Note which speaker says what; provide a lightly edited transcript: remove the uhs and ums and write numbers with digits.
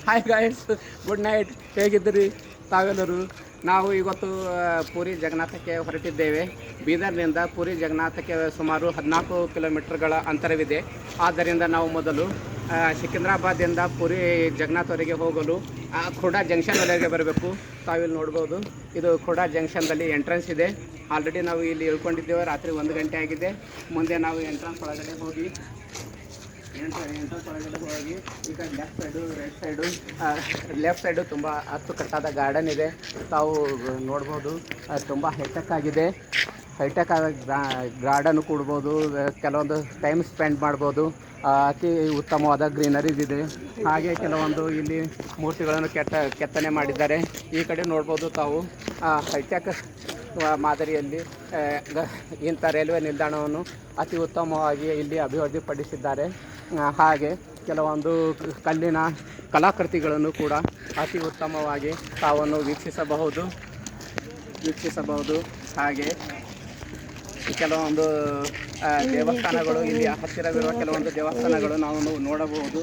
Speaker 1: Hi guys, good night. ಹೇಗಿದ್ದೀರಿ ತಾವೆಲ್ಲರೂ? ನಾವು ಇವತ್ತು ಪುರಿ ಜಗನ್ನಾಥಕ್ಕೆ ಹೊರಟಿದ್ದೇವೆ. ಬೀದರ್ನಿಂದ ಪುರಿ ಜಗನ್ನಾಥಕ್ಕೆ ಸುಮಾರು 14 ಕಿಲೋಮೀಟರ್ಗಳ ಅಂತರವಿದೆ. ಆದ್ದರಿಂದ ನಾವು ಮೊದಲು ಸಿಕಿಂದ್ರಾಬಾದಿಂದ ಪುರಿ ಜಗನ್ನಾಥವರೆಗೆ ಹೋಗಲು ಖೋಡಾ ಜಂಕ್ಷನ್ವರೆಗೆ ಬರಬೇಕು. ತಾವಿಲ್ಲಿ ನೋಡ್ಬೋದು, ಇದು ಖೋಡಾ ಜಂಕ್ಷನ್ದಲ್ಲಿ ಎಂಟ್ರೆನ್ಸ್ ಇದೆ. ಆಲ್ರೆಡಿ ನಾವು ಇಲ್ಲಿ ಇಳ್ಕೊಂಡಿದ್ದೇವೆ. ರಾತ್ರಿ 1 ಗಂಟೆ ಆಗಿದೆ. ಮುಂದೆ ನಾವು ಎಂಟ್ರೆನ್ಸ್ ಒಳಗಡೆ ಹೋಗಿ ಈಗ ಲೆಫ್ಟ್ ಸೈಡು ಲೆಫ್ಟ್ ಸೈಡು ತುಂಬ ಅಚ್ಚುಕಟ್ಟಾದ ಗಾರ್ಡನ್ ಇದೆ. ತಾವು ನೋಡ್ಬೋದು, ತುಂಬ ಹೈಟೆಕ್ ಆಗಿದೆ. ಹೈಟೆಕ್ ಆದ ಗಾರ್ಡನ್ ಕೂಡ್ಬೋದು, ಕೆಲವೊಂದು ಟೈಮ್ ಸ್ಪೆಂಡ್ ಮಾಡ್ಬೋದು. ಅತಿ ಉತ್ತಮವಾದ ಗ್ರೀನರೀಸ್ ಇದೆ. ಹಾಗೆ ಕೆಲವೊಂದು ಇಲ್ಲಿ ಮೂರ್ತಿಗಳನ್ನು ಕೆತ್ತನೆ ಮಾಡಿದ್ದಾರೆ. ಈ ಕಡೆ ನೋಡ್ಬೋದು ತಾವು ಹೈಟೆಕ್ ಮಾದರಿಯಲ್ಲಿ ಇಂಥ ರೈಲ್ವೆ ನಿಲ್ದಾಣವನ್ನು ಅತಿ ಉತ್ತಮವಾಗಿ ಇಲ್ಲಿ ಅಭಿವೃದ್ಧಿಪಡಿಸಿದ್ದಾರೆ. ಹಾಗೆ ಕೆಲವೊಂದು ಕಲ್ಲಿನ ಕಲಾಕೃತಿಗಳನ್ನು ಕೂಡ ಅತಿ ಉತ್ತಮವಾಗಿ ತಾವನ್ನು ವೀಕ್ಷಿಸಬಹುದು. ಹಾಗೆ ಕೆಲವೊಂದು ದೇವಸ್ಥಾನಗಳು, ಇಲ್ಲಿ ಹತ್ತಿರವಿರುವ ಕೆಲವೊಂದು ದೇವಸ್ಥಾನಗಳು ನಾವು ನೋಡಬಹುದು.